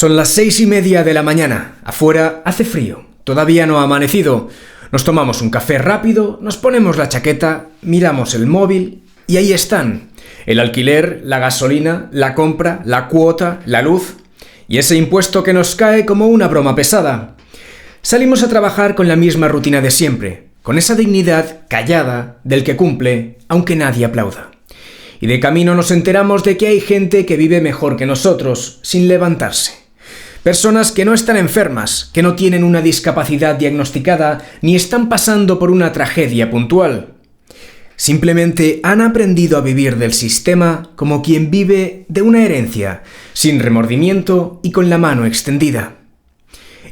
Son las 6:30 de la mañana. Afuera hace frío. Todavía no ha amanecido. Nos tomamos un café rápido, nos ponemos la chaqueta, miramos el móvil y ahí están. El alquiler, la gasolina, la compra, la cuota, la luz y ese impuesto que nos cae como una broma pesada. Salimos a trabajar con la misma rutina de siempre, con esa dignidad callada del que cumple, aunque nadie aplauda. Y de camino nos enteramos de que hay gente que vive mejor que nosotros, sin levantarse. Personas que no están enfermas, que no tienen una discapacidad diagnosticada, ni están pasando por una tragedia puntual. Simplemente han aprendido a vivir del sistema como quien vive de una herencia, sin remordimiento y con la mano extendida.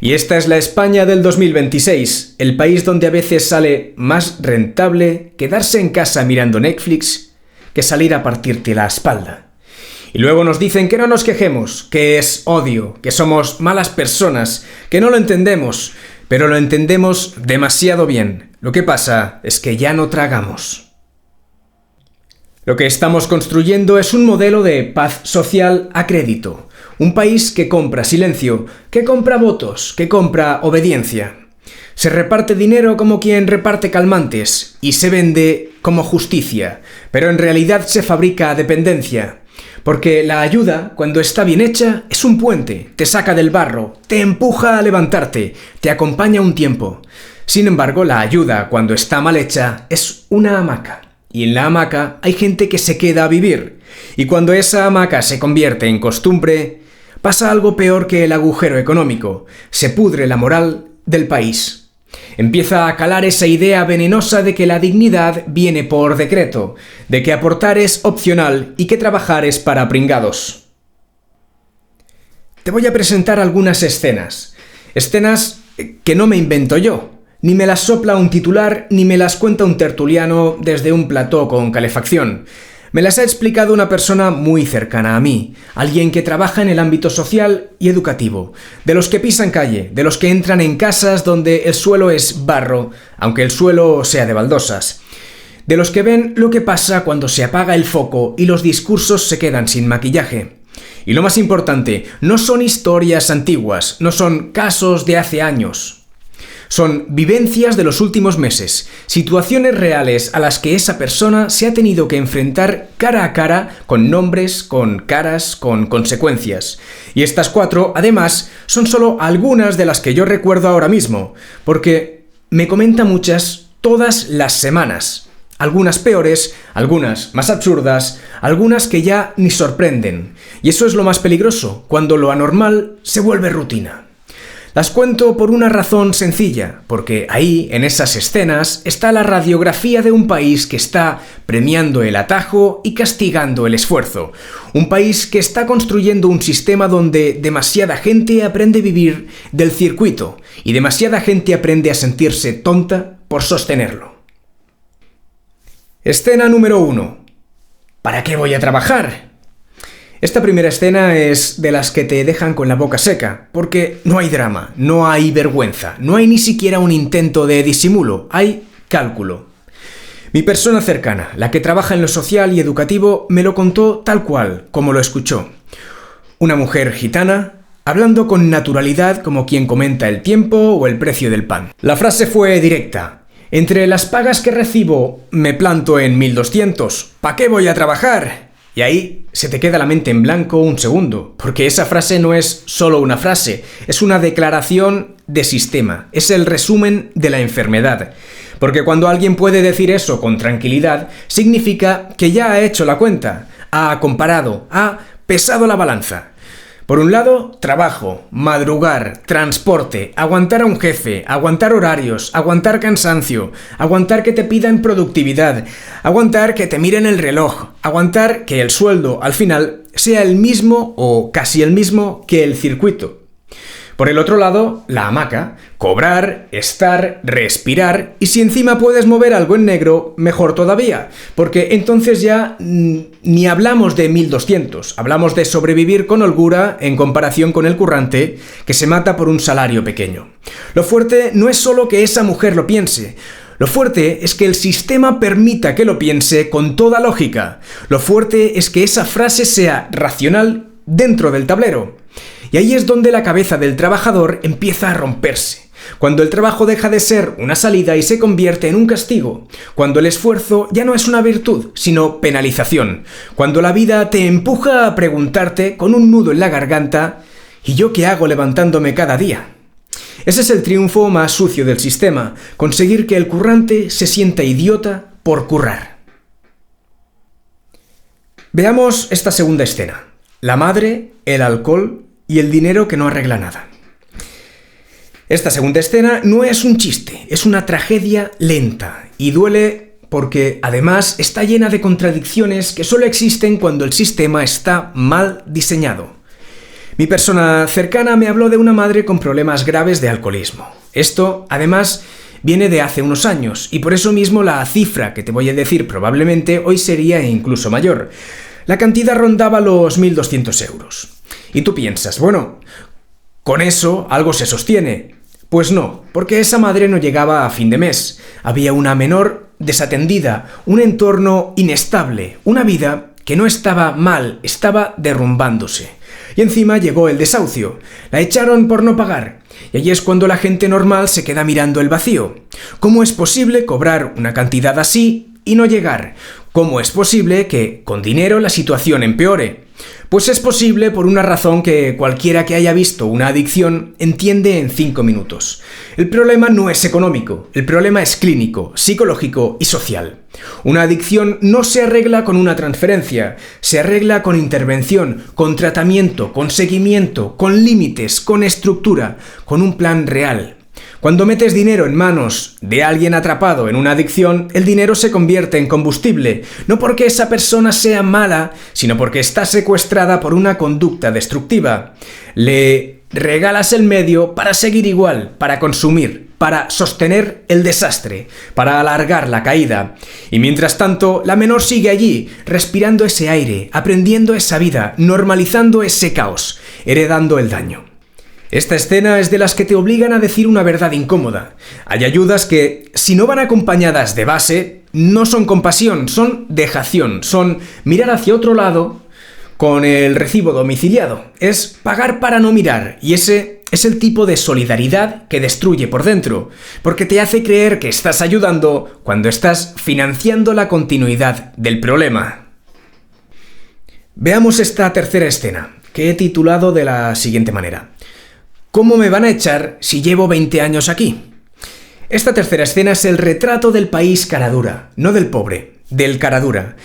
Y esta es la España del 2026, el país donde a veces sale más rentable quedarse en casa mirando Netflix que salir a partirte la espalda. Y luego nos dicen que no nos quejemos, que es odio, que somos malas personas, que no lo entendemos, pero lo entendemos demasiado bien. Lo que pasa es que ya no tragamos. Lo que estamos construyendo es un modelo de paz social a crédito. Un país que compra silencio, que compra votos, que compra obediencia. Se reparte dinero como quien reparte calmantes y se vende como justicia, pero en realidad se fabrica dependencia. Porque la ayuda, cuando está bien hecha, es un puente, te saca del barro, te empuja a levantarte, te acompaña un tiempo. Sin embargo, la ayuda, cuando está mal hecha, es una hamaca. Y en la hamaca hay gente que se queda a vivir. Y cuando esa hamaca se convierte en costumbre, pasa algo peor que el agujero económico. Se pudre la moral del país. Empieza a calar esa idea venenosa de que la dignidad viene por decreto, de que aportar es opcional y que trabajar es para pringados. Te voy a presentar algunas escenas. Escenas que no me invento yo. Ni me las sopla un titular, ni me las cuenta un tertuliano desde un plató con calefacción. Me las ha explicado una persona muy cercana a mí, alguien que trabaja en el ámbito social y educativo, de los que pisan calle, de los que entran en casas donde el suelo es barro, aunque el suelo sea de baldosas, de los que ven lo que pasa cuando se apaga el foco y los discursos se quedan sin maquillaje. Y lo más importante, no son historias antiguas, no son casos de hace años. Son vivencias de los últimos meses, situaciones reales a las que esa persona se ha tenido que enfrentar cara a cara, con nombres, con caras, con consecuencias. Y estas 4, además, son solo algunas de las que yo recuerdo ahora mismo, porque me comenta muchas todas las semanas. Algunas peores, algunas más absurdas, algunas que ya ni sorprenden. Y eso es lo más peligroso, cuando lo anormal se vuelve rutina. Las cuento por una razón sencilla, porque ahí, en esas escenas, está la radiografía de un país que está premiando el atajo y castigando el esfuerzo. Un país que está construyendo un sistema donde demasiada gente aprende a vivir del circuito y demasiada gente aprende a sentirse tonta por sostenerlo. Escena número 1. ¿Para qué voy a trabajar? Esta primera escena es de las que te dejan con la boca seca, porque no hay drama, no hay vergüenza, no hay ni siquiera un intento de disimulo, hay cálculo. Mi persona cercana, la que trabaja en lo social y educativo, me lo contó tal cual, como lo escuchó. Una mujer gitana, hablando con naturalidad como quien comenta el tiempo o el precio del pan. La frase fue directa. Entre las pagas que recibo, me planto en 1.200. ¿Pa' qué voy a trabajar? Y ahí se te queda la mente en blanco un segundo, porque esa frase no es solo una frase, es una declaración de sistema, es el resumen de la enfermedad. Porque cuando alguien puede decir eso con tranquilidad, significa que ya ha hecho la cuenta, ha comparado, ha pesado la balanza. Por un lado, trabajo, madrugar, transporte, aguantar a un jefe, aguantar horarios, aguantar cansancio, aguantar que te pidan productividad, aguantar que te miren el reloj, aguantar que el sueldo al final sea el mismo o casi el mismo que el circuito. Por el otro lado, la hamaca, cobrar, estar, respirar y si encima puedes mover algo en negro, mejor todavía, porque entonces ya ni hablamos de 1.200, hablamos de sobrevivir con holgura en comparación con el currante que se mata por un salario pequeño. Lo fuerte no es solo que esa mujer lo piense, lo fuerte es que el sistema permita que lo piense con toda lógica. Lo fuerte es que esa frase sea racional dentro del tablero. Y ahí es donde la cabeza del trabajador empieza a romperse. Cuando el trabajo deja de ser una salida y se convierte en un castigo. Cuando el esfuerzo ya no es una virtud, sino penalización. Cuando la vida te empuja a preguntarte con un nudo en la garganta: ¿y yo qué hago levantándome cada día? Ese es el triunfo más sucio del sistema, conseguir que el currante se sienta idiota por currar. Veamos esta segunda escena: la madre, el alcohol y el dinero que no arregla nada. Esta segunda escena no es un chiste, es una tragedia lenta y duele porque además está llena de contradicciones que solo existen cuando el sistema está mal diseñado. Mi persona cercana me habló de una madre con problemas graves de alcoholismo. Esto, además, viene de hace unos años y por eso mismo la cifra que te voy a decir probablemente hoy sería incluso mayor. La cantidad rondaba los 1.200 euros. Y tú piensas, bueno, con eso algo se sostiene. Pues no, porque esa madre no llegaba a fin de mes. Había una menor desatendida, un entorno inestable, una vida que no estaba mal, estaba derrumbándose. Y encima llegó el desahucio. La echaron por no pagar. Y allí es cuando la gente normal se queda mirando el vacío. ¿Cómo es posible cobrar una cantidad así y no llegar? ¿Cómo es posible que con dinero la situación empeore? Pues es posible por una razón que cualquiera que haya visto una adicción entiende en 5 minutos. El problema no es económico, el problema es clínico, psicológico y social. Una adicción no se arregla con una transferencia, se arregla con intervención, con tratamiento, con seguimiento, con límites, con estructura, con un plan real. Cuando metes dinero en manos de alguien atrapado en una adicción, el dinero se convierte en combustible, no porque esa persona sea mala, sino porque está secuestrada por una conducta destructiva. Le regalas el medio para seguir igual, para consumir, para sostener el desastre, para alargar la caída. Y mientras tanto, la menor sigue allí, respirando ese aire, aprendiendo esa vida, normalizando ese caos, heredando el daño. Esta escena es de las que te obligan a decir una verdad incómoda. Hay ayudas que, si no van acompañadas de base, no son compasión, son dejación, son mirar hacia otro lado con el recibo domiciliado. Es pagar para no mirar, y ese es el tipo de solidaridad que destruye por dentro, porque te hace creer que estás ayudando cuando estás financiando la continuidad del problema. Veamos esta tercera escena, que he titulado de la siguiente manera: ¿cómo me van a echar si llevo 20 años aquí? Esta tercera escena es el retrato del país caradura, no del pobre, del caradura.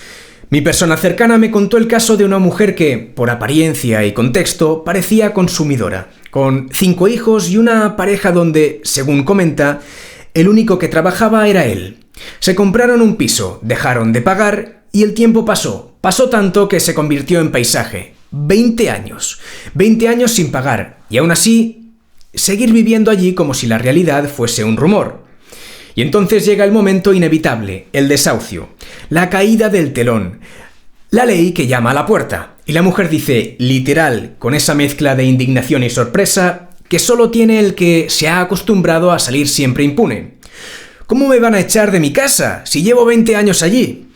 Mi persona cercana me contó el caso de una mujer que, por apariencia y contexto, parecía consumidora, con 5 hijos y una pareja donde, según comenta, el único que trabajaba era él. Se compraron un piso, dejaron de pagar y el tiempo pasó. Pasó tanto que se convirtió en paisaje. 20 años. 20 años sin pagar. Y aún así, seguir viviendo allí como si la realidad fuese un rumor. Y entonces llega el momento inevitable, el desahucio, la caída del telón, la ley que llama a la puerta. Y la mujer dice, literal, con esa mezcla de indignación y sorpresa, que solo tiene el que se ha acostumbrado a salir siempre impune. ¿Cómo me van a echar de mi casa si llevo 20 años allí?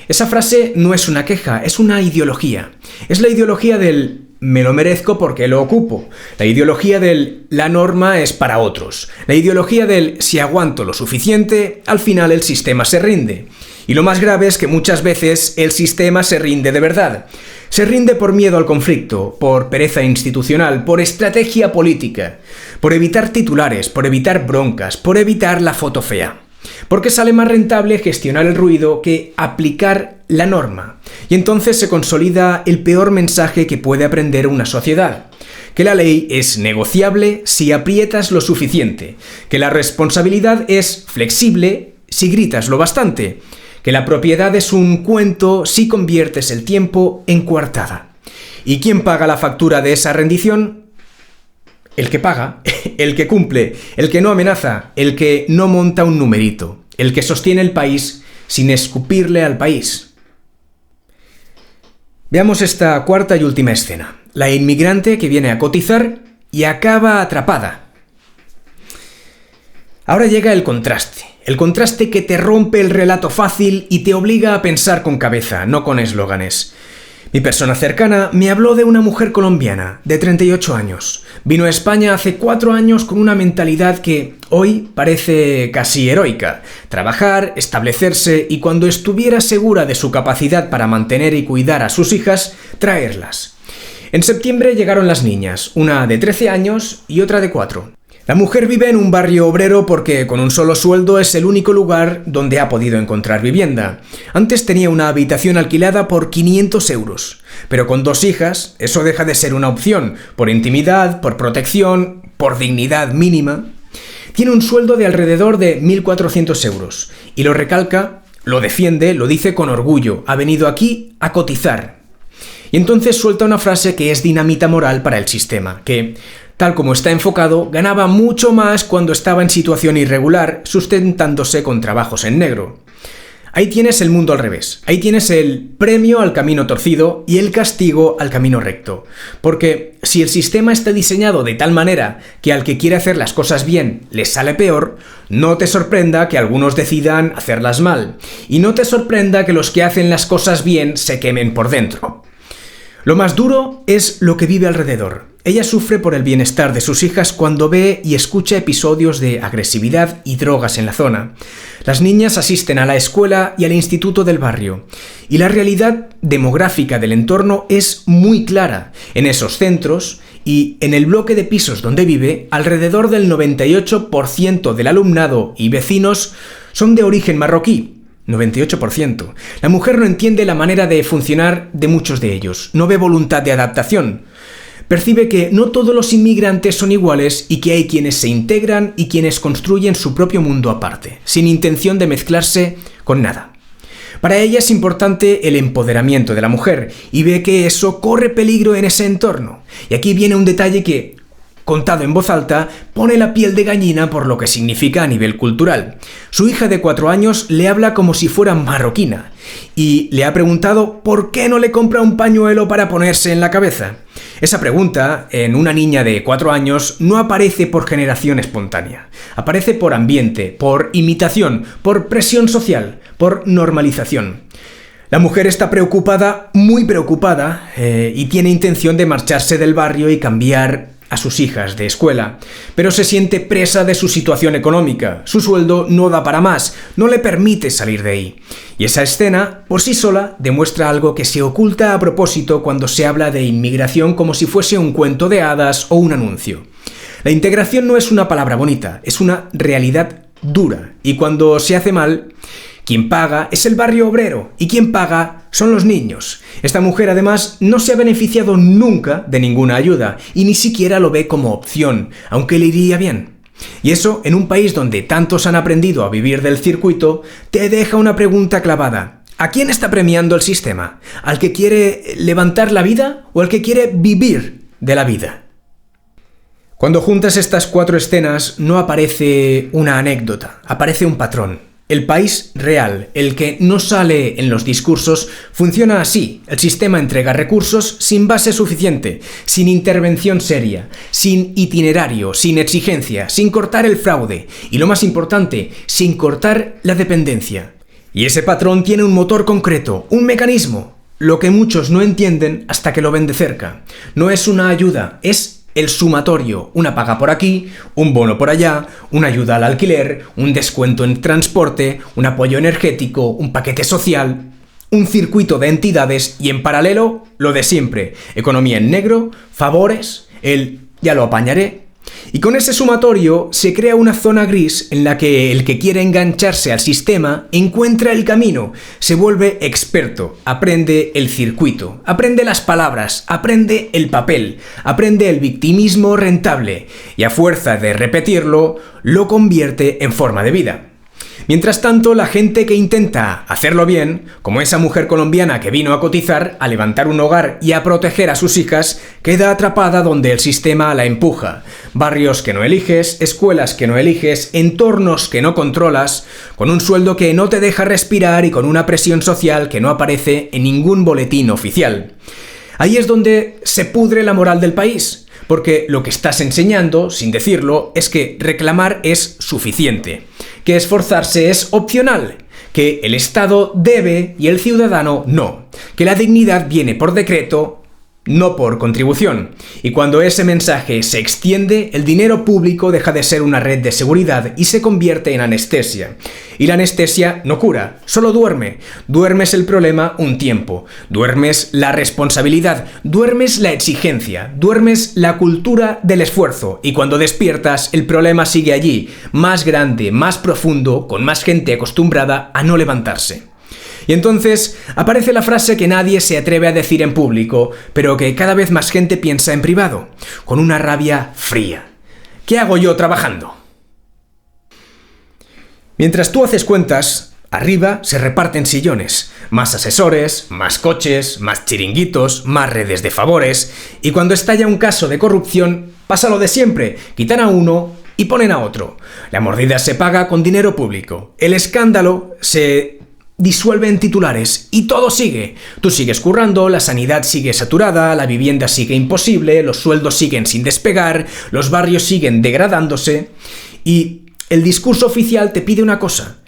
Esa frase no es una queja, es una ideología. Es la ideología del me lo merezco porque lo ocupo. La ideología del la norma es para otros. La ideología del si aguanto lo suficiente, al final el sistema se rinde. Y lo más grave es que muchas veces el sistema se rinde de verdad. Se rinde por miedo al conflicto, por pereza institucional, por estrategia política, por evitar titulares, por evitar broncas, por evitar la foto fea. Porque sale más rentable gestionar el ruido que aplicar la norma. Y entonces se consolida el peor mensaje que puede aprender una sociedad. Que la ley es negociable si aprietas lo suficiente. Que la responsabilidad es flexible si gritas lo bastante. Que la propiedad es un cuento si conviertes el tiempo en coartada. ¿Y quién paga la factura de esa rendición? El que paga, el que cumple, el que no amenaza, el que no monta un numerito, el que sostiene el país sin escupirle al país. Veamos esta cuarta y última escena. La inmigrante que viene a cotizar y acaba atrapada. Ahora llega el contraste que te rompe el relato fácil y te obliga a pensar con cabeza, no con eslóganes. Mi persona cercana me habló de una mujer colombiana, de 38 años. Vino a España hace 4 años con una mentalidad que hoy parece casi heroica. Trabajar, establecerse y cuando estuviera segura de su capacidad para mantener y cuidar a sus hijas, traerlas. En septiembre llegaron las niñas, una de 13 años y otra de 4. La mujer vive en un barrio obrero porque con un solo sueldo es el único lugar donde ha podido encontrar vivienda. Antes tenía una habitación alquilada por 500 euros, pero con 2 hijas eso deja de ser una opción, por intimidad, por protección, por dignidad mínima. Tiene un sueldo de alrededor de 1.400 euros y lo recalca, lo defiende, lo dice con orgullo, ha venido aquí a cotizar. Y entonces suelta una frase que es dinamita moral para el sistema, que, tal como está enfocado, ganaba mucho más cuando estaba en situación irregular, sustentándose con trabajos en negro. Ahí tienes el mundo al revés, ahí tienes el premio al camino torcido y el castigo al camino recto. Porque si el sistema está diseñado de tal manera que al que quiere hacer las cosas bien les sale peor, no te sorprenda que algunos decidan hacerlas mal. Y no te sorprenda que los que hacen las cosas bien se quemen por dentro. Lo más duro es lo que vive alrededor. Ella sufre por el bienestar de sus hijas cuando ve y escucha episodios de agresividad y drogas en la zona. Las niñas asisten a la escuela y al instituto del barrio. Y la realidad demográfica del entorno es muy clara. En esos centros y en el bloque de pisos donde vive, alrededor del 98% del alumnado y vecinos son de origen marroquí. 98%. La mujer no entiende la manera de funcionar de muchos de ellos, no ve voluntad de adaptación. Percibe que no todos los inmigrantes son iguales y que hay quienes se integran y quienes construyen su propio mundo aparte, sin intención de mezclarse con nada. Para ella es importante el empoderamiento de la mujer y ve que eso corre peligro en ese entorno. Y aquí viene un detalle que, contado en voz alta, pone la piel de gallina por lo que significa a nivel cultural. Su hija de 4 años le habla como si fuera marroquina y le ha preguntado por qué no le compra un pañuelo para ponerse en la cabeza. Esa pregunta, en una niña de 4 años, no aparece por generación espontánea. Aparece por ambiente, por imitación, por presión social, por normalización. La mujer está preocupada, muy preocupada, y tiene intención de marcharse del barrio y cambiar a sus hijas de escuela, pero se siente presa de su situación económica. Su sueldo no da para más, no le permite salir de ahí. Y esa escena, por sí sola, demuestra algo que se oculta a propósito cuando se habla de inmigración como si fuese un cuento de hadas o un anuncio. La integración no es una palabra bonita, es una realidad dura, y cuando se hace mal, quien paga es el barrio obrero y quien paga son los niños. Esta mujer además no se ha beneficiado nunca de ninguna ayuda y ni siquiera lo ve como opción, aunque le iría bien. Y eso, en un país donde tantos han aprendido a vivir del circuito, te deja una pregunta clavada. ¿A quién está premiando el sistema? ¿Al que quiere levantar la vida o al que quiere vivir de la vida? Cuando juntas estas 4 escenas no aparece una anécdota, aparece un patrón. El país real, el que no sale en los discursos, funciona así. El sistema entrega recursos sin base suficiente, sin intervención seria, sin itinerario, sin exigencia, sin cortar el fraude y, lo más importante, sin cortar la dependencia. Y ese patrón tiene un motor concreto, un mecanismo, lo que muchos no entienden hasta que lo ven de cerca. No es una ayuda, es el sumatorio, una paga por aquí, un bono por allá, una ayuda al alquiler, un descuento en transporte, un apoyo energético, un paquete social, un circuito de entidades y en paralelo lo de siempre, economía en negro, favores, el ya lo apañaré. Y con ese sumatorio se crea una zona gris en la que el que quiere engancharse al sistema encuentra el camino, se vuelve experto, aprende el circuito, aprende las palabras, aprende el papel, aprende el victimismo rentable y a fuerza de repetirlo, lo convierte en forma de vida. Mientras tanto, la gente que intenta hacerlo bien, como esa mujer colombiana que vino a cotizar, a levantar un hogar y a proteger a sus hijas, queda atrapada donde el sistema la empuja. Barrios que no eliges, escuelas que no eliges, entornos que no controlas, con un sueldo que no te deja respirar y con una presión social que no aparece en ningún boletín oficial. Ahí es donde se pudre la moral del país, porque lo que estás enseñando, sin decirlo, es que reclamar es suficiente, que esforzarse es opcional, que el Estado debe y el ciudadano no. que la dignidad viene por decreto, no por contribución. Y cuando ese mensaje se extiende, el dinero público deja de ser una red de seguridad y se convierte en anestesia. Y la anestesia no cura, solo duerme. Duermes el problema un tiempo. Duermes la responsabilidad, duermes la exigencia, duermes la cultura del esfuerzo. Y cuando despiertas, el problema sigue allí, más grande, más profundo, con más gente acostumbrada a no levantarse. Y entonces aparece la frase que nadie se atreve a decir en público, pero que cada vez más gente piensa en privado, con una rabia fría. ¿Qué hago yo trabajando? Mientras tú haces cuentas, arriba se reparten sillones, más asesores, más coches, más chiringuitos, más redes de favores, y cuando estalla un caso de corrupción, pasa lo de siempre, quitan a uno y ponen a otro. La mordida se paga con dinero público. El escándalo se disuelve en titulares y todo sigue. Tú sigues currando, la sanidad sigue saturada, la vivienda sigue imposible, los sueldos siguen sin despegar, los barrios siguen degradándose y el discurso oficial te pide una cosa: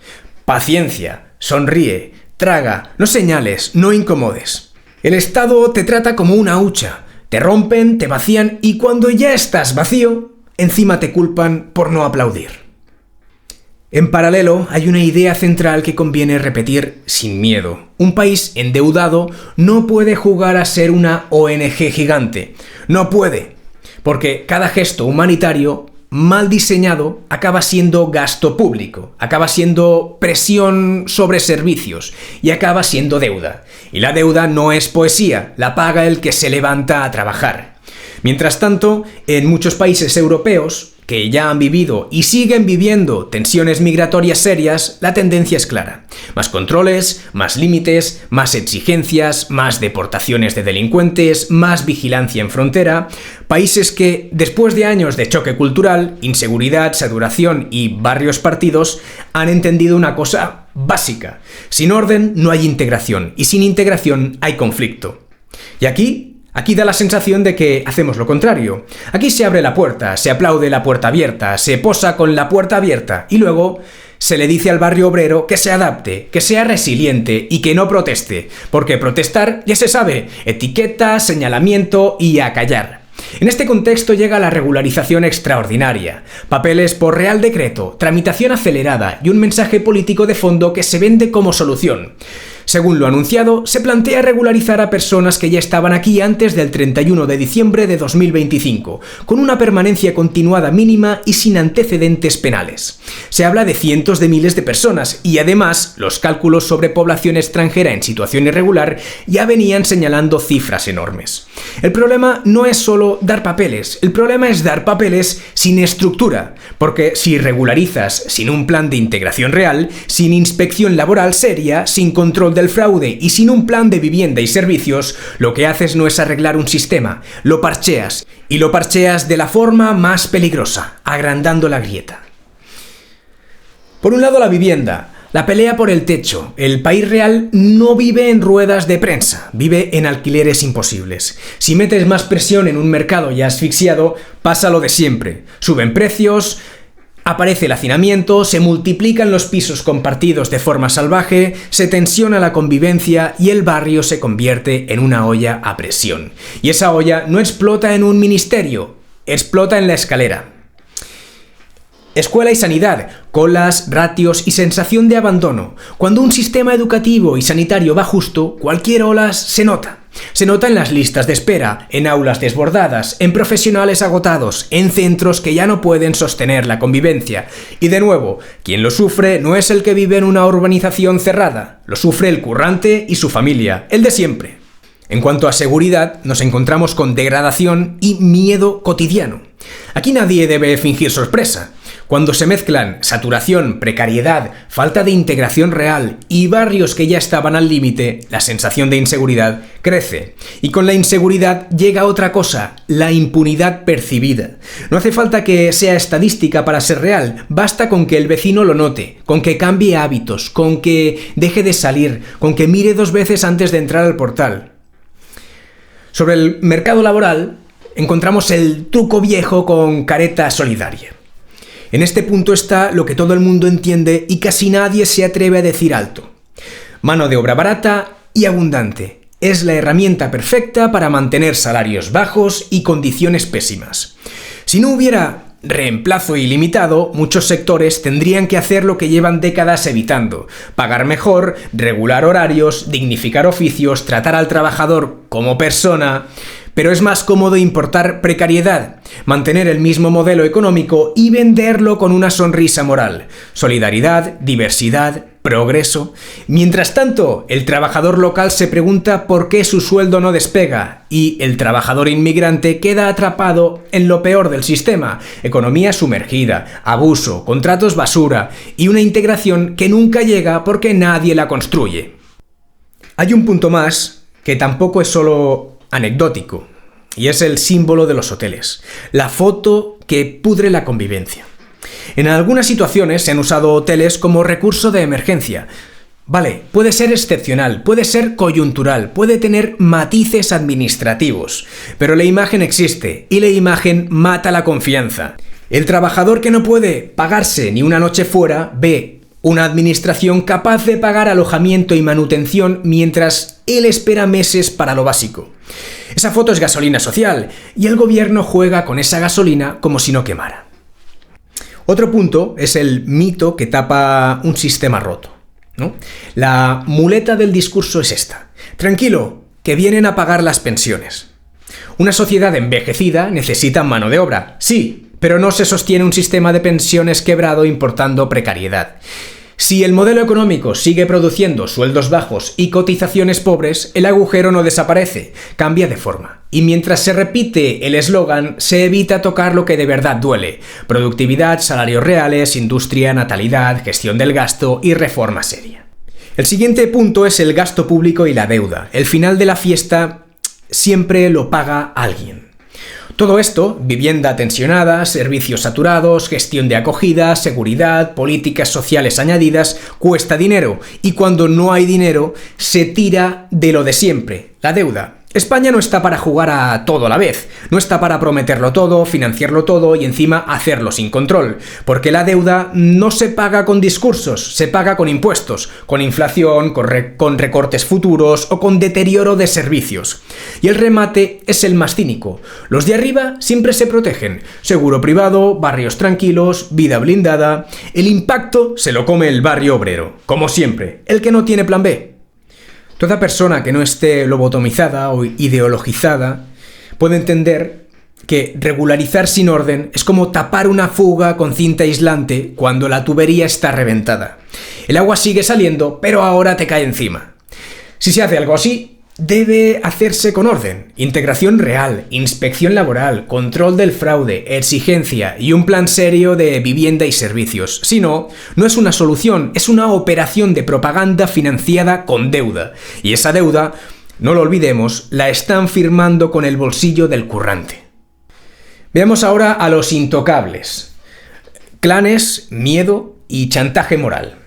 paciencia, sonríe, traga, no señales, no incomodes. El Estado te trata como una hucha, te rompen, te vacían y cuando ya estás vacío, encima te culpan por no aplaudir. En paralelo, hay una idea central que conviene repetir sin miedo. Un país endeudado no puede jugar a ser una ONG gigante. No puede, porque cada gesto humanitario mal diseñado acaba siendo gasto público, acaba siendo presión sobre servicios y acaba siendo deuda. Y la deuda no es poesía, la paga el que se levanta a trabajar. Mientras tanto, en muchos países europeos que ya han vivido y siguen viviendo tensiones migratorias serias, la tendencia es clara. Más controles, más límites, más exigencias, más deportaciones de delincuentes, más vigilancia en frontera. Países que, después de años de choque cultural, inseguridad, saturación y barrios partidos, han entendido una cosa básica. Sin orden no hay integración y sin integración hay conflicto. Y Aquí da la sensación de que hacemos lo contrario. Aquí se abre la puerta, se aplaude la puerta abierta, se posa con la puerta abierta y luego se le dice al barrio obrero que se adapte, que sea resiliente y que no proteste, porque protestar ya se sabe, etiqueta, señalamiento y a callar. En este contexto llega la regularización extraordinaria, papeles por Real Decreto, tramitación acelerada y un mensaje político de fondo que se vende como solución. Según lo anunciado, se plantea regularizar a personas que ya estaban aquí antes del 31 de diciembre de 2025, con una permanencia continuada mínima y sin antecedentes penales. Se habla de cientos de miles de personas y además los cálculos sobre población extranjera en situación irregular ya venían señalando cifras enormes. El problema no es solo dar papeles, el problema es dar papeles sin estructura, porque si regularizas sin un plan de integración real, sin inspección laboral seria, sin control del fraude y sin un plan de vivienda y servicios, lo que haces no es arreglar un sistema, lo parcheas, y lo parcheas de la forma más peligrosa, agrandando la grieta. Por un lado, la vivienda, la pelea por el techo. El país real no vive en ruedas de prensa, vive en alquileres imposibles. Si metes más presión en un mercado ya asfixiado, pasa lo de siempre. Suben precios, aparece el hacinamiento, se multiplican los pisos compartidos de forma salvaje, se tensiona la convivencia y el barrio se convierte en una olla a presión. Y esa olla no explota en un ministerio, explota en la escalera. Escuela y sanidad, colas, ratios y sensación de abandono. Cuando un sistema educativo y sanitario va justo, cualquier ola se nota. Se nota en las listas de espera, en aulas desbordadas, en profesionales agotados, en centros que ya no pueden sostener la convivencia. Y de nuevo, quien lo sufre no es el que vive en una urbanización cerrada, lo sufre el currante y su familia, el de siempre. En cuanto a seguridad, nos encontramos con degradación y miedo cotidiano. Aquí nadie debe fingir sorpresa. Cuando se mezclan saturación, precariedad, falta de integración real y barrios que ya estaban al límite, la sensación de inseguridad crece. Y con la inseguridad llega otra cosa, la impunidad percibida. No hace falta que sea estadística para ser real, basta con que el vecino lo note, con que cambie hábitos, con que deje de salir, con que mire 2 veces antes de entrar al portal. Sobre el mercado laboral, encontramos el truco viejo con careta solidaria. En este punto está lo que todo el mundo entiende y casi nadie se atreve a decir alto. Mano de obra barata y abundante. es la herramienta perfecta para mantener salarios bajos y condiciones pésimas. Si no hubiera reemplazo ilimitado, muchos sectores tendrían que hacer lo que llevan décadas evitando: pagar mejor, regular horarios, dignificar oficios, tratar al trabajador como persona. Pero es más cómodo importar precariedad, mantener el mismo modelo económico y venderlo con una sonrisa moral. Solidaridad, diversidad, progreso. Mientras tanto, el trabajador local se pregunta por qué su sueldo no despega y el trabajador inmigrante queda atrapado en lo peor del sistema: economía sumergida, abuso, contratos basura y una integración que nunca llega porque nadie la construye. Hay un punto más que tampoco es solo anecdótico, y es el símbolo de los hoteles, la foto que pudre la convivencia. En algunas situaciones se han usado hoteles como recurso de emergencia. Vale, puede ser excepcional, puede ser coyuntural, puede tener matices administrativos, pero la imagen existe y la imagen mata la confianza. El trabajador que no puede pagarse ni una noche fuera ve una administración capaz de pagar alojamiento y manutención mientras él espera meses para lo básico. Esa foto es gasolina social y el gobierno juega con esa gasolina como si no quemara. Otro punto es el mito que tapa un sistema roto, ¿no? La muleta del discurso es esta: tranquilo, que vienen a pagar las pensiones. Una sociedad envejecida necesita mano de obra, sí, pero no se sostiene un sistema de pensiones quebrado importando precariedad. Si el modelo económico sigue produciendo sueldos bajos y cotizaciones pobres, el agujero no desaparece, cambia de forma. Y mientras se repite el eslogan, se evita tocar lo que de verdad duele: productividad, salarios reales, industria, natalidad, gestión del gasto y reforma seria. El siguiente punto es el gasto público y la deuda. El final de la fiesta siempre lo paga alguien. Todo esto: vivienda tensionada, servicios saturados, gestión de acogida, seguridad, políticas sociales añadidas, cuesta dinero. Y cuando no hay dinero, se tira de lo de siempre: la deuda. España no está para jugar a todo a la vez, no está para prometerlo todo, financiarlo todo y encima hacerlo sin control, porque la deuda no se paga con discursos, se paga con impuestos, con inflación, con recortes futuros o con deterioro de servicios. Y el remate es el más cínico: los de arriba siempre se protegen: seguro privado, barrios tranquilos, vida blindada. El impacto se lo come el barrio obrero, como siempre, el que no tiene plan B. Toda persona que no esté lobotomizada o ideologizada puede entender que regularizar sin orden es como tapar una fuga con cinta aislante cuando la tubería está reventada. El agua sigue saliendo, pero ahora te cae encima. Si se hace algo así, debe hacerse con orden: integración real, inspección laboral, control del fraude, exigencia y un plan serio de vivienda y servicios. Si no, no es una solución, es una operación de propaganda financiada con deuda. Y esa deuda, no lo olvidemos, la están firmando con el bolsillo del currante. Veamos ahora a los intocables: clanes, miedo y chantaje moral.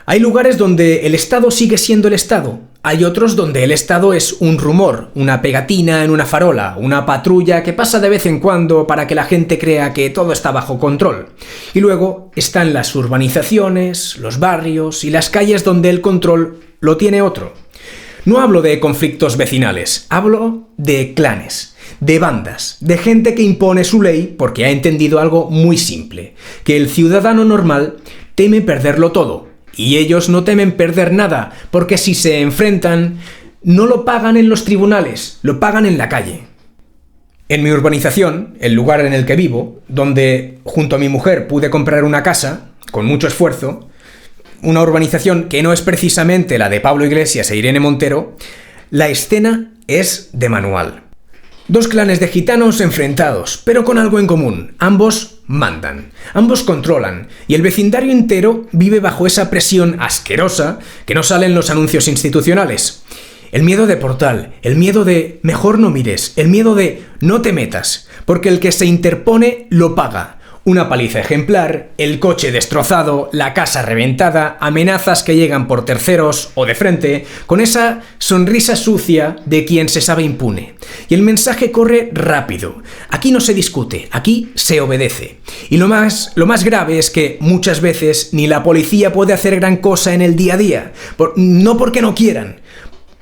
Hay lugares donde el Estado sigue siendo el Estado. Hay otros donde el Estado es un rumor, una pegatina en una farola, una patrulla que pasa de vez en cuando para que la gente crea que todo está bajo control. Y luego están las urbanizaciones, los barrios y las calles donde el control lo tiene otro. No hablo de conflictos vecinales, hablo de clanes, de bandas, de gente que impone su ley porque ha entendido algo muy simple: que el ciudadano normal teme perderlo todo. Y ellos no temen perder nada, porque si se enfrentan, no lo pagan en los tribunales, lo pagan en la calle. En mi urbanización, el lugar en el que vivo, donde junto a mi mujer pude comprar una casa, con mucho esfuerzo, una urbanización que no es precisamente la de Pablo Iglesias e Irene Montero, la escena es de manual. Dos clanes de gitanos enfrentados, pero con algo en común: ambos mandan, ambos controlan, y el vecindario entero vive bajo esa presión asquerosa que no sale en los anuncios institucionales. El miedo de portal, el miedo de mejor no mires, el miedo de no te metas, porque el que se interpone lo paga. Una paliza ejemplar, el coche destrozado, la casa reventada, amenazas que llegan por terceros o de frente, con esa sonrisa sucia de quien se sabe impune. Y el mensaje corre rápido. Aquí no se discute, aquí se obedece. Y lo más grave es que muchas veces ni la policía puede hacer gran cosa en el día a día. No porque no quieran,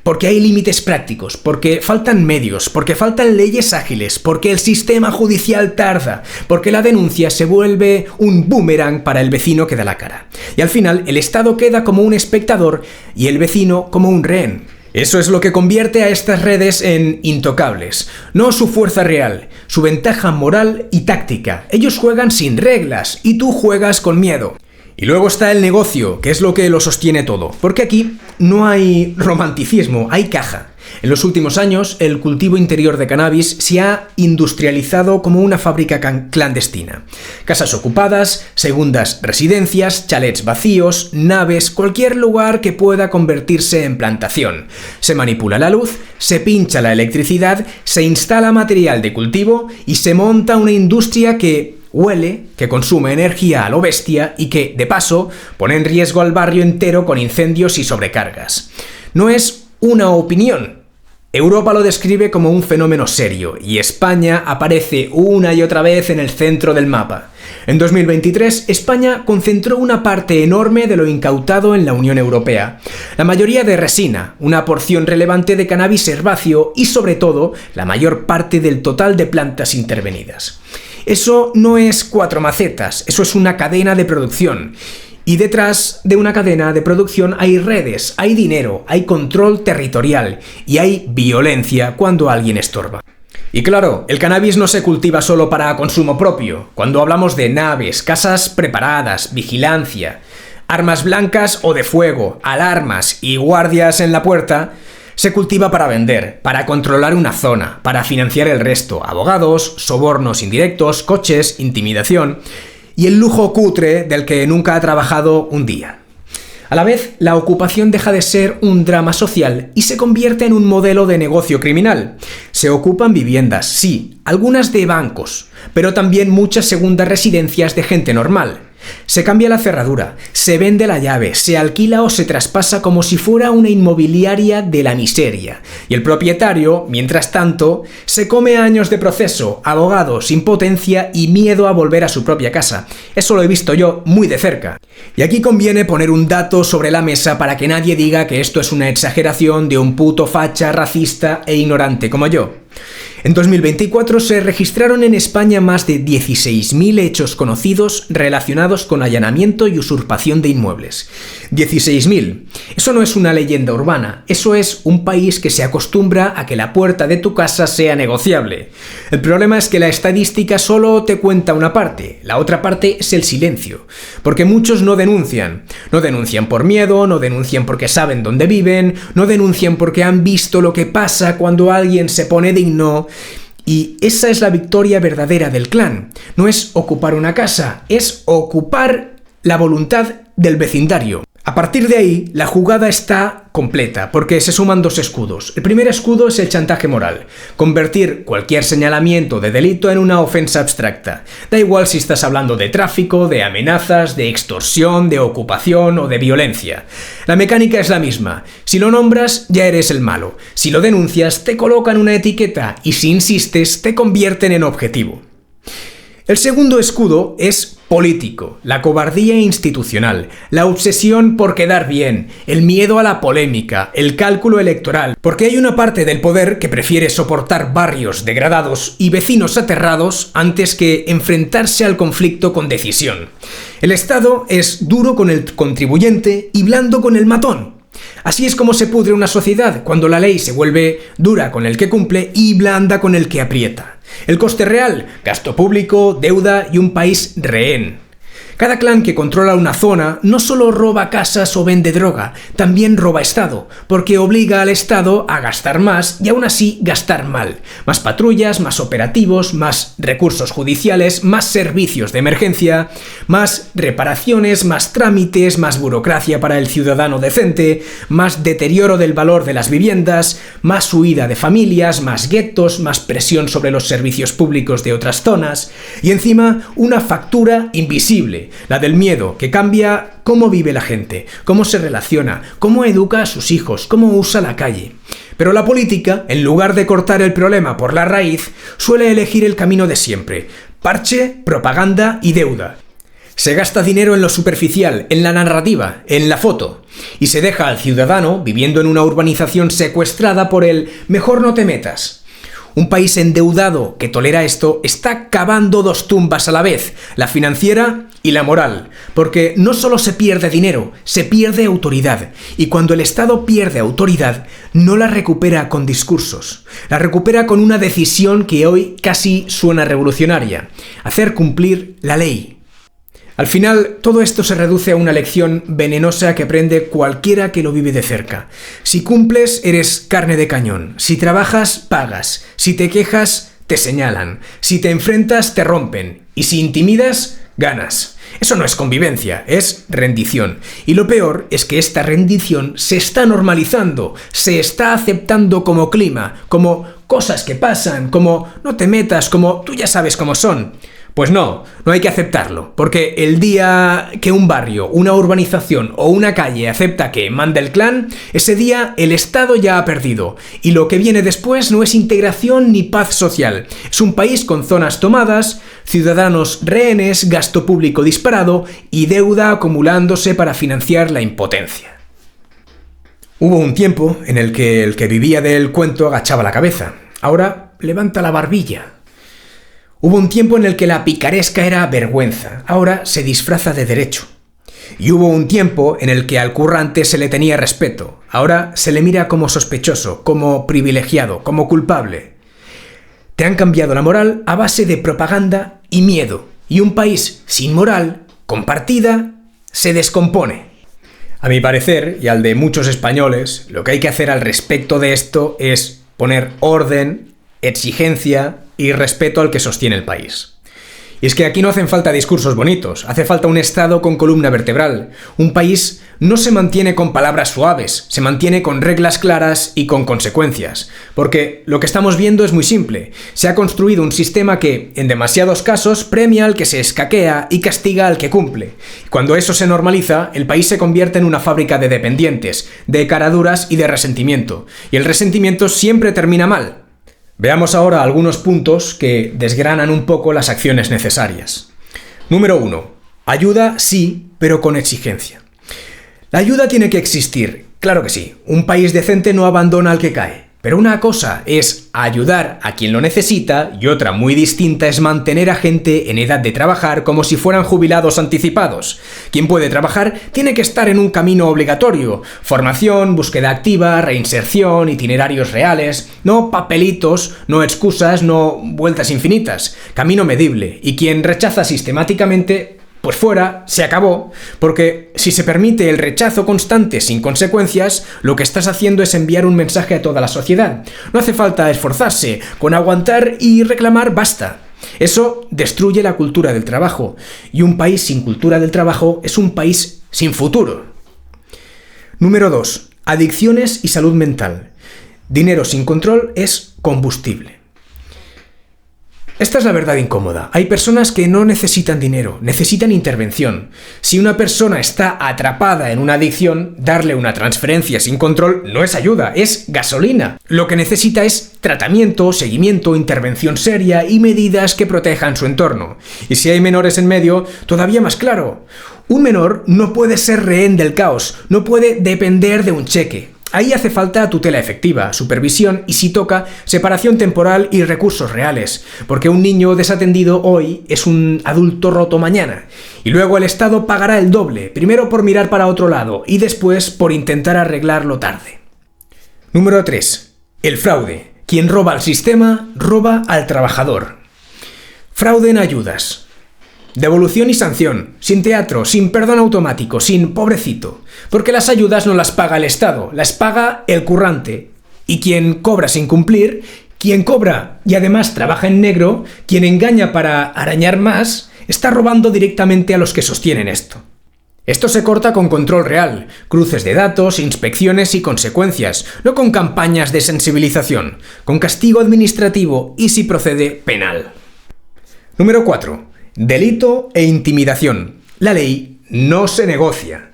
Porque hay límites prácticos, porque faltan medios, porque faltan leyes ágiles, porque el sistema judicial tarda, porque la denuncia se vuelve un boomerang para el vecino que da la cara. Y al final el Estado queda como un espectador y el vecino como un rehén. Eso es lo que convierte a estas redes en intocables. No su fuerza real, su ventaja moral y táctica. Ellos juegan sin reglas y tú juegas con miedo. Y luego está el negocio, que es lo que lo sostiene todo. Porque aquí no hay romanticismo, hay caja. En los últimos años, el cultivo interior de cannabis se ha industrializado como una fábrica clandestina. Casas ocupadas, segundas residencias, chalets vacíos, naves, cualquier lugar que pueda convertirse en plantación. Se manipula la luz, se pincha la electricidad, se instala material de cultivo y se monta una industria que huele, que consume energía a lo bestia y que, de paso, pone en riesgo al barrio entero con incendios y sobrecargas. No es una opinión. Europa lo describe como un fenómeno serio y España aparece una y otra vez en el centro del mapa. En 2023, España concentró una parte enorme de lo incautado en la Unión Europea. La mayoría de resina, una porción relevante de cannabis herbáceo y, sobre todo, la mayor parte del total de plantas intervenidas. Eso no es 4 macetas, eso es una cadena de producción. Y detrás de una cadena de producción hay redes, hay dinero, hay control territorial y hay violencia cuando alguien estorba. Y claro, el cannabis no se cultiva solo para consumo propio. Cuando hablamos de naves, casas preparadas, vigilancia, armas blancas o de fuego, alarmas y guardias en la puerta, se cultiva para vender, para controlar una zona, para financiar el resto, abogados, sobornos indirectos, coches, intimidación y el lujo cutre del que nunca ha trabajado un día. A la vez, la ocupación deja de ser un drama social y se convierte en un modelo de negocio criminal. Se ocupan viviendas, sí, algunas de bancos, pero también muchas segundas residencias de gente normal. Se cambia la cerradura, se vende la llave, se alquila o se traspasa como si fuera una inmobiliaria de la miseria. Y el propietario, mientras tanto, se come años de proceso, abogados, impotencia y miedo a volver a su propia casa. Eso lo he visto yo muy de cerca. Y aquí conviene poner un dato sobre la mesa para que nadie diga que esto es una exageración de un puto facha, racista e ignorante como yo. En 2024 se registraron en España más de 16.000 hechos conocidos relacionados con allanamiento y usurpación de inmuebles. 16.000. Eso no es una leyenda urbana, eso es un país que se acostumbra a que la puerta de tu casa sea negociable. El problema es que la estadística solo te cuenta una parte, la otra parte es el silencio. Porque muchos no denuncian. No denuncian por miedo, no denuncian porque saben dónde viven, no denuncian porque han visto lo que pasa cuando alguien se pone digno. Y esa es la victoria verdadera del clan. No es ocupar una casa, es ocupar la voluntad del vecindario. A partir de ahí, la jugada está completa, porque se suman 2 escudos. El primer escudo es el chantaje moral, convertir cualquier señalamiento de delito en una ofensa abstracta. Da igual si estás hablando de tráfico, de amenazas, de extorsión, de ocupación o de violencia. La mecánica es la misma. Si lo nombras, ya eres el malo. Si lo denuncias, te colocan una etiqueta y si insistes, te convierten en objetivo. El segundo escudo es político, la cobardía institucional, la obsesión por quedar bien, el miedo a la polémica, el cálculo electoral, porque hay una parte del poder que prefiere soportar barrios degradados y vecinos aterrados antes que enfrentarse al conflicto con decisión. El Estado es duro con el contribuyente y blando con el matón. Así es como se pudre una sociedad, cuando la ley se vuelve dura con el que cumple y blanda con el que aprieta. El coste real, gasto público, deuda y un país rehén. Cada clan que controla una zona no solo roba casas o vende droga, también roba Estado, porque obliga al Estado a gastar más y aún así gastar mal. Más patrullas, más operativos, más recursos judiciales, más servicios de emergencia, más reparaciones, más trámites, más burocracia para el ciudadano decente, más deterioro del valor de las viviendas, más huida de familias, más guetos, más presión sobre los servicios públicos de otras zonas y encima una factura invisible. La del miedo, que cambia cómo vive la gente, cómo se relaciona, cómo educa a sus hijos, cómo usa la calle. Pero la política, en lugar de cortar el problema por la raíz, suele elegir el camino de siempre: parche, propaganda y deuda. Se gasta dinero en lo superficial, en la narrativa, en la foto, y se deja al ciudadano viviendo en una urbanización secuestrada por el «mejor no te metas». Un país endeudado que tolera esto está cavando dos tumbas a la vez, la financiera y la moral, porque no solo se pierde dinero, se pierde autoridad, y cuando el Estado pierde autoridad, no la recupera con discursos, la recupera con una decisión que hoy casi suena revolucionaria: hacer cumplir la ley. Al final, todo esto se reduce a una lección venenosa que aprende cualquiera que lo vive de cerca. Si cumples, eres carne de cañón. Si trabajas, pagas. Si te quejas, te señalan. Si te enfrentas, te rompen. Y si intimidas, ganas. Eso no es convivencia, es rendición. Y lo peor es que esta rendición se está normalizando, se está aceptando como clima, como cosas que pasan, como no te metas, como tú ya sabes cómo son. Pues no hay que aceptarlo, porque el día que un barrio, una urbanización o una calle acepta que manda el clan, ese día el Estado ya ha perdido, y lo que viene después no es integración ni paz social. Es un país con zonas tomadas, ciudadanos rehenes, gasto público disparado y deuda acumulándose para financiar la impotencia. Hubo un tiempo en el que vivía del cuento agachaba la cabeza. Ahora levanta la barbilla. Hubo un tiempo en el que la picaresca era vergüenza, ahora se disfraza de derecho. Y hubo un tiempo en el que al currante se le tenía respeto, ahora se le mira como sospechoso, como privilegiado, como culpable. Te han cambiado la moral a base de propaganda y miedo, y un país sin moral, compartida, se descompone. A mi parecer, y al de muchos españoles, lo que hay que hacer al respecto de esto es poner orden, exigencia y respeto al que sostiene el país. Y es que aquí no hacen falta discursos bonitos, hace falta un Estado con columna vertebral. Un país no se mantiene con palabras suaves, se mantiene con reglas claras y con consecuencias. Porque lo que estamos viendo es muy simple. Se ha construido un sistema que, en demasiados casos, premia al que se escaquea y castiga al que cumple. Cuando eso se normaliza, el país se convierte en una fábrica de dependientes, de caraduras y de resentimiento. Y el resentimiento siempre termina mal. Veamos ahora algunos puntos que desgranan un poco las acciones necesarias. Número 1. Ayuda sí, pero con exigencia. La ayuda tiene que existir, claro que sí. Un país decente no abandona al que cae. Pero una cosa es ayudar a quien lo necesita y otra muy distinta es mantener a gente en edad de trabajar como si fueran jubilados anticipados. Quien puede trabajar tiene que estar en un camino obligatorio: formación, búsqueda activa, reinserción, itinerarios reales, no papelitos, no excusas, no vueltas infinitas, camino medible. Y quien rechaza sistemáticamente, pues fuera, se acabó, porque si se permite el rechazo constante sin consecuencias, lo que estás haciendo es enviar un mensaje a toda la sociedad. No hace falta esforzarse, con aguantar y reclamar basta. Eso destruye la cultura del trabajo, y un país sin cultura del trabajo es un país sin futuro. Número 2. Adicciones y salud mental. Dinero sin control es combustible. Esta es la verdad incómoda. Hay personas que no necesitan dinero, necesitan intervención. Si una persona está atrapada en una adicción, darle una transferencia sin control no es ayuda, es gasolina. Lo que necesita es tratamiento, seguimiento, intervención seria y medidas que protejan su entorno. Y si hay menores en medio, todavía más claro. Un menor no puede ser rehén del caos, no puede depender de un cheque. Ahí hace falta tutela efectiva, supervisión y, si toca, separación temporal y recursos reales, porque un niño desatendido hoy es un adulto roto mañana. Y luego el Estado pagará el doble, primero por mirar para otro lado y después por intentar arreglarlo tarde. Número 3. El fraude. Quien roba al sistema, roba al trabajador. Fraude en ayudas. Devolución y sanción, sin teatro, sin perdón automático, sin pobrecito. Porque las ayudas no las paga el Estado, las paga el currante. Y quien cobra sin cumplir, quien cobra y además trabaja en negro, quien engaña para arañar más, está robando directamente a los que sostienen esto. Esto se corta con control real, cruces de datos, inspecciones y consecuencias, no con campañas de sensibilización, con castigo administrativo y, si procede, penal. Número 4. Delito e intimidación. La ley no se negocia.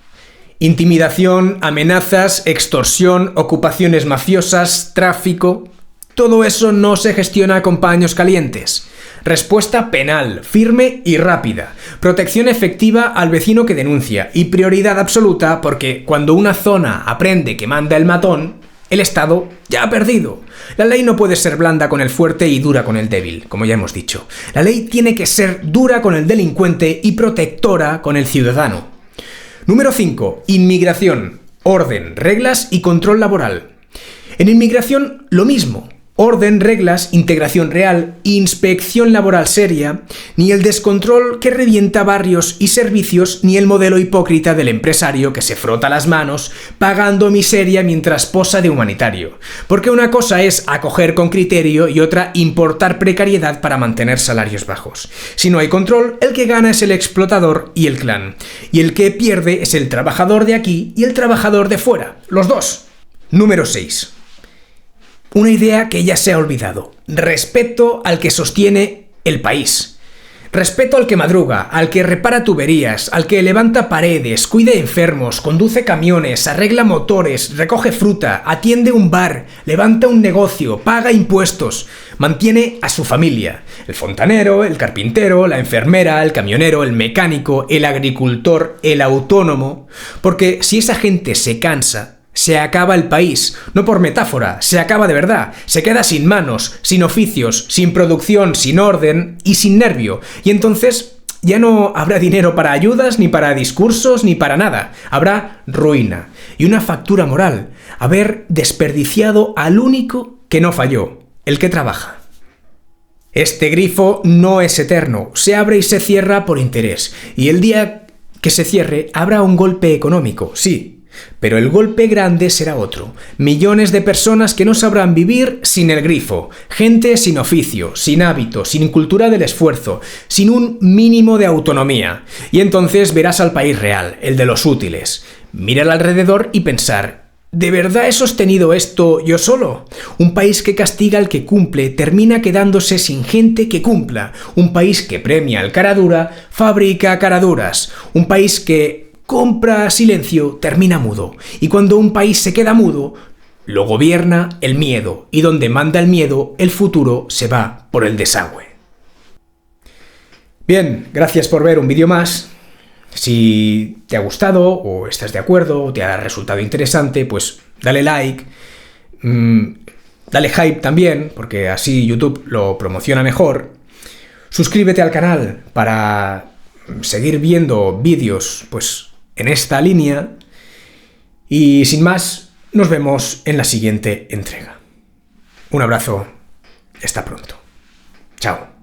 Intimidación, amenazas, extorsión, ocupaciones mafiosas, tráfico... Todo eso no se gestiona con paños calientes. Respuesta penal, firme y rápida. Protección efectiva al vecino que denuncia. Y prioridad absoluta porque cuando una zona aprende que manda el matón, el Estado ya ha perdido. La ley no puede ser blanda con el fuerte y dura con el débil, como ya hemos dicho. La ley tiene que ser dura con el delincuente y protectora con el ciudadano. Número 5. Inmigración. Orden, reglas y control laboral. En inmigración, lo mismo. Orden, reglas, integración real, inspección laboral seria, ni el descontrol que revienta barrios y servicios, ni el modelo hipócrita del empresario que se frota las manos pagando miseria mientras posa de humanitario. Porque una cosa es acoger con criterio y otra importar precariedad para mantener salarios bajos. Si no hay control, el que gana es el explotador y el clan. Y el que pierde es el trabajador de aquí y el trabajador de fuera. Los dos. Número 6. Una idea que ya se ha olvidado. Respeto al que sostiene el país. Respeto al que madruga, al que repara tuberías, al que levanta paredes, cuida enfermos, conduce camiones, arregla motores, recoge fruta, atiende un bar, levanta un negocio, paga impuestos, mantiene a su familia. El fontanero, el carpintero, la enfermera, el camionero, el mecánico, el agricultor, el autónomo. Porque si esa gente se cansa, se acaba el país, no por metáfora, se acaba de verdad, se queda sin manos, sin oficios, sin producción, sin orden y sin nervio. Y entonces ya no habrá dinero para ayudas, ni para discursos, ni para nada. Habrá ruina y una factura moral, haber desperdiciado al único que no falló, el que trabaja. Este grifo no es eterno, se abre y se cierra por interés, y el día que se cierre habrá un golpe económico, sí. Pero el golpe grande será otro. Millones de personas que no sabrán vivir sin el grifo. Gente sin oficio, sin hábito, sin cultura del esfuerzo, sin un mínimo de autonomía. Y entonces verás al país real, el de los útiles. Mirar alrededor y pensar, ¿de verdad he sostenido esto yo solo? Un país que castiga al que cumple termina quedándose sin gente que cumpla. Un país que premia al cara dura, fabrica caraduras. Un país que compra silencio, termina mudo. Y cuando un país se queda mudo, lo gobierna el miedo. Y donde manda el miedo, el futuro se va por el desagüe. Bien, gracias por ver un vídeo más. Si te ha gustado, o estás de acuerdo, o te ha resultado interesante, pues dale like. Dale hype también, porque así YouTube lo promociona mejor. Suscríbete al canal para seguir viendo vídeos, pues, en esta línea, y sin más, nos vemos en la siguiente entrega. Un abrazo, hasta pronto. Chao.